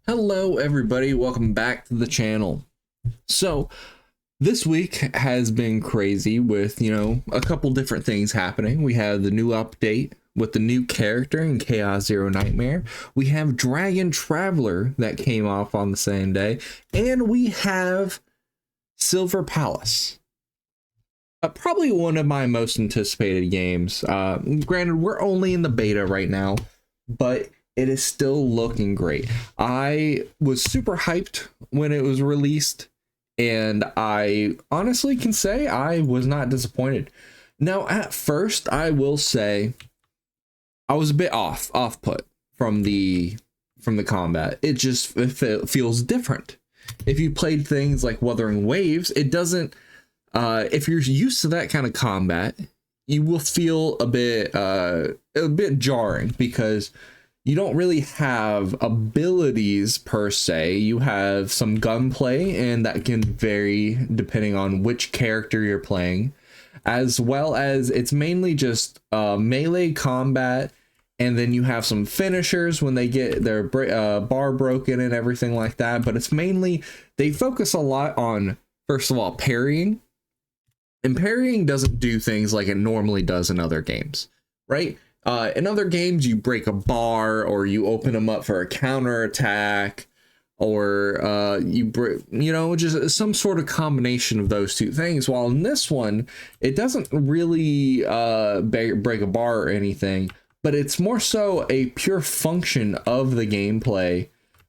Hello everybody, welcome back to the channel. So this week has been crazy with, a couple different things happening. We have the new update with the new character in Chaos Zero Nightmare. We have Dragon Traveler that came off on the same day. And we have Silver Palace. Probably one of my most anticipated games. Granted, we're only in the beta right now, but it is still looking great. I was super hyped when it was released, and I honestly can say I was not disappointed. Now, at first, I will say I was a bit off put from the combat. It feels different. If you played things like Wuthering Waves, it doesn't. If you're used to that kind of combat, you will feel a bit jarring because you don't really have abilities per se. You have some gunplay, and that can vary depending on which character you're playing, as well as it's mainly just melee combat, and then you have some finishers when they get their bar broken and everything like that. But it's mainly, they focus a lot on, first of all, parrying, and parrying doesn't do things like it normally does in other games, right? In other games, you break a bar, or you open them up for a counter attack, or just some sort of combination of those two things. While in this one, it doesn't really break a bar or anything, but it's more so a pure function of the gameplay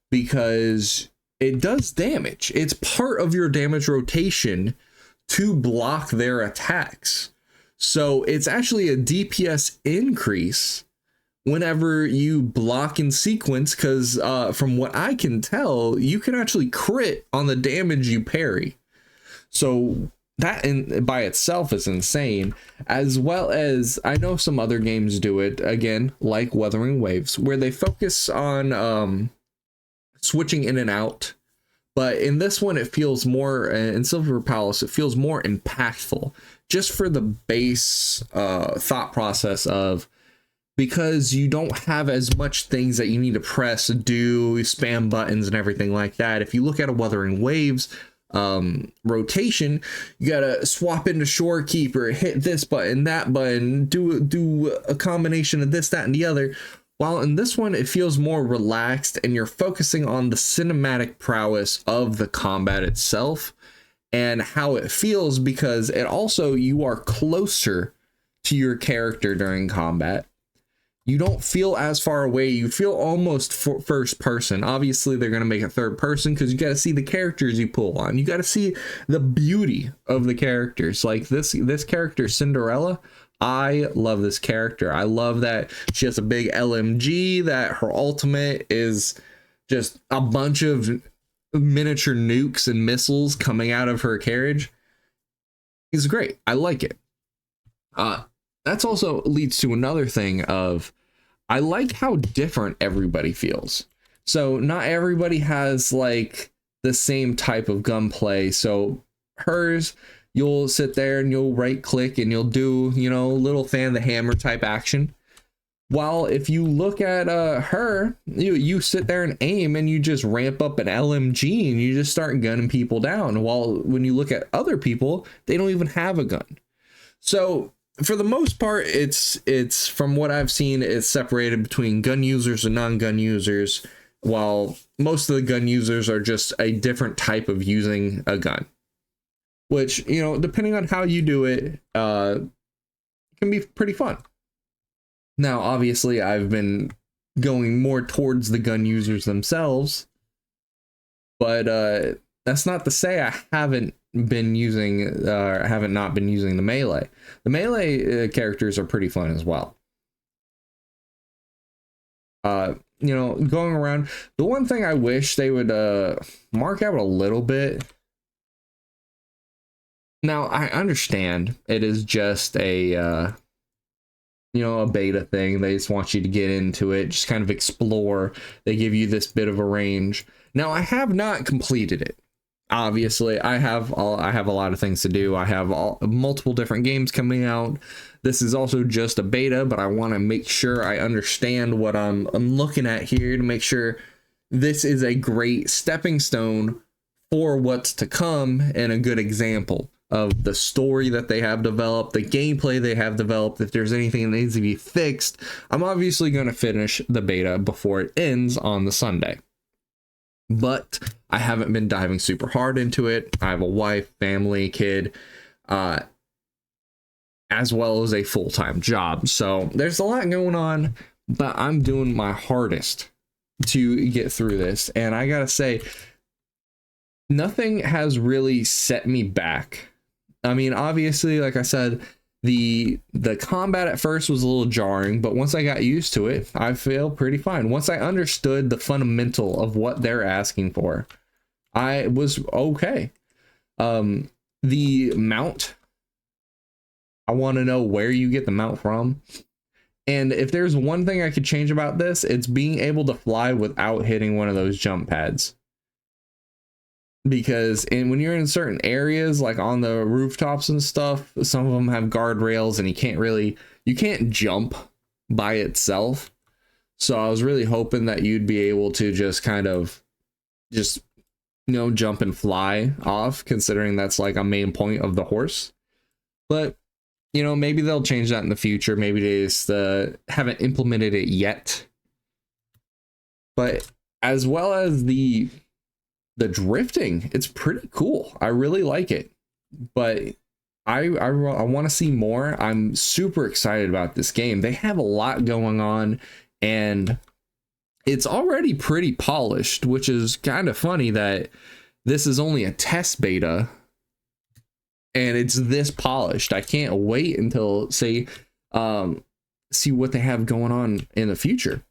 because it does damage. It's part of your damage rotation to block their attacks. So it's actually a DPS increase whenever you block in sequence, because from what I can tell, you can actually crit on the damage you parry. So that by itself is insane, as well as I know some other games do it, again, like Wuthering Waves, where they focus on switching in and out. But in this one, it feels more, in Silver Palace, it feels more impactful, just for the base thought process of, because you don't have as much things that you need to press, do, spam buttons and everything like that. If you look at a Wuthering Waves rotation, you gotta swap into Shorekeeper, hit this button, that button, do a combination of this, that, and the other. While in this one, it feels more relaxed, and you're focusing on the cinematic prowess of the combat itself and how it feels, because it also, you are closer to your character during combat. You don't feel as far away. You feel almost first person. Obviously, they're going to make it third person because you got to see the characters you pull on. You got to see the beauty of the characters. Like this character, Cinderella. I love this character. I love that she has a big LMG, that her ultimate is just a bunch of miniature nukes and missiles coming out of her carriage. It's great. I like it. That's also leads to another thing of, I like how different everybody feels. So not everybody has like the same type of gunplay. So hers, you'll sit there and you'll right click and you'll do, little fan the hammer type action. While if you look at her, you sit there and aim and you just ramp up an LMG and you just start gunning people down. While when you look at other people, they don't even have a gun. So for the most part, it's from what I've seen, it's separated between gun users and non-gun users, while most of the gun users are just a different type of using a gun. Which, depending on how you do it, can be pretty fun. Now, obviously, I've been going more towards the gun users themselves, but that's not to say I haven't been using, not been using the melee. The melee characters are pretty fun as well. Going around, the one thing I wish they would mark out a little bit. Now, I understand it is just a beta thing. They just want you to get into it, just kind of explore. They give you this bit of a range. Now, I have not completed it. Obviously, I have a lot of things to do. I have multiple different games coming out. This is also just a beta, but I want to make sure I understand what I'm looking at here to make sure this is a great stepping stone for what's to come and a good example of the story that they have developed, the gameplay they have developed. If there's anything that needs to be fixed, I'm obviously going to finish the beta before it ends on the Sunday. But I haven't been diving super hard into it. I have a wife, family, kid, as well as a full-time job. So there's a lot going on, but I'm doing my hardest to get through this. And I gotta say, nothing has really set me back. I mean, obviously, like I said, the combat at first was a little jarring, but once I got used to it, I feel pretty fine. Once I understood the fundamental of what they're asking for, I was okay. The mount, I want to know where you get the mount from. And if there's one thing I could change about this, it's being able to fly without hitting one of those jump pads. Because when you're in certain areas, like on the rooftops and stuff, some of them have guardrails and you can't jump by itself. So I was really hoping that you'd be able to just kind of jump and fly off, considering that's like a main point of the horse. But maybe they'll change that in the future. Maybe they just haven't implemented it yet. But as well as the drifting, it's pretty cool. I really like it, but I want to see more. I'm super excited about this game. They have a lot going on, and it's already pretty polished, which is kind of funny that this is only a test beta and it's this polished. I can't wait until see what they have going on in the future.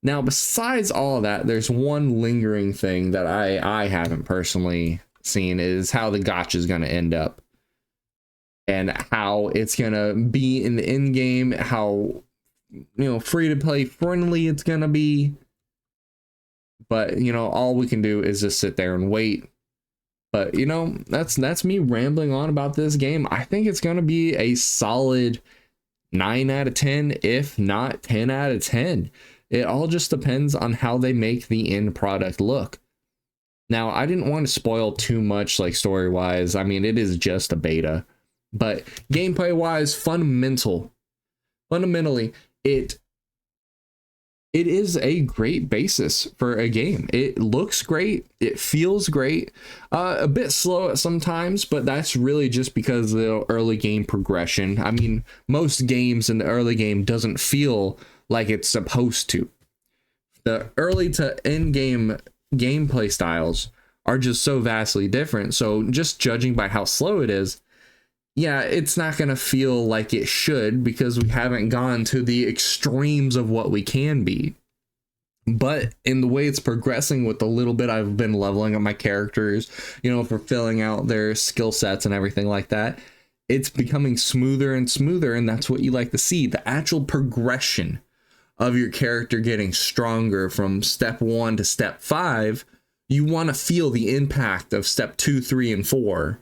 Now, besides all of that, there's one lingering thing that I haven't personally seen, is how the gacha is going to end up and how it's going to be in the end game, how free to play friendly it's going to be. But all we can do is just sit there and wait. But that's me rambling on about this game. I think it's going to be a solid 9 out of 10, if not 10 out of 10. It all just depends on how they make the end product look. Now, I didn't want to spoil too much, like story-wise. I mean, it is just a beta. But gameplay-wise, fundamentally, it is a great basis for a game. It looks great. It feels great. A bit slow at some times, but that's really just because of the early game progression. I mean, most games in the early game doesn't feel like it's supposed to. The early to end game gameplay styles are just so vastly different. So just judging by how slow it is, yeah, it's not going to feel like it should, because we haven't gone to the extremes of what we can be. But in the way it's progressing, with the little bit I've been leveling up my characters, for filling out their skill sets and everything like that, it's becoming smoother and smoother. And that's what you like to see, the actual progression of your character getting stronger from step 1 to step 5. You want to feel the impact of step 2, 3, and 4.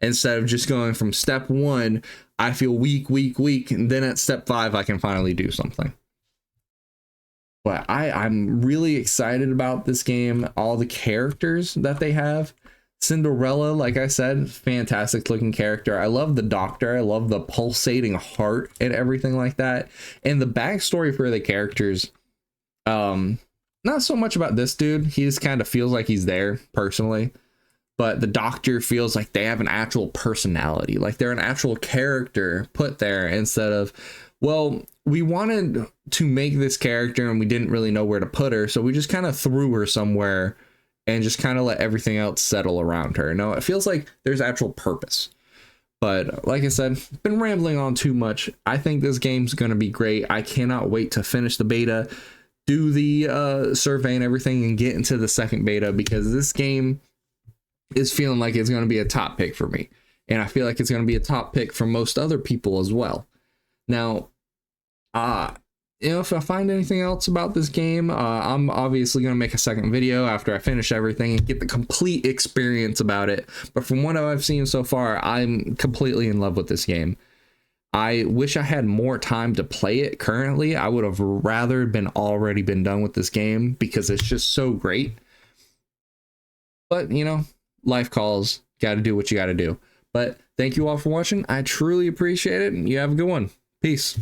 Instead of just going from step 1, I feel weak, and then at step 5, I can finally do something. But I'm really excited about this game. All the characters that they have. Cinderella, like I said, fantastic looking character. I love the doctor. I love the pulsating heart and everything like that. And the backstory for the characters, not so much about this dude. He just kind of feels like he's there personally. But the doctor feels like they have an actual personality, like they're an actual character put there, instead of, well, we wanted to make this character and we didn't really know where to put her, so we just kind of threw her somewhere and just kind of let everything else settle around her. No, it feels like there's actual purpose. But like I said, been rambling on too much. I think this game's going to be great. I cannot wait to finish the beta, do the survey and everything, and get into the second beta, because this game is feeling like it's going to be a top pick for me. And I feel like it's going to be a top pick for most other people as well. Now, if I find anything else about this game, I'm obviously going to make a second video after I finish everything and get the complete experience about it. But from what I've seen so far, I'm completely in love with this game. I wish I had more time to play it currently. I would have rather already been done with this game because it's just so great. But, you know, life calls. Got to do what you got to do. But thank you all for watching. I truly appreciate it. And you have a good one. Peace.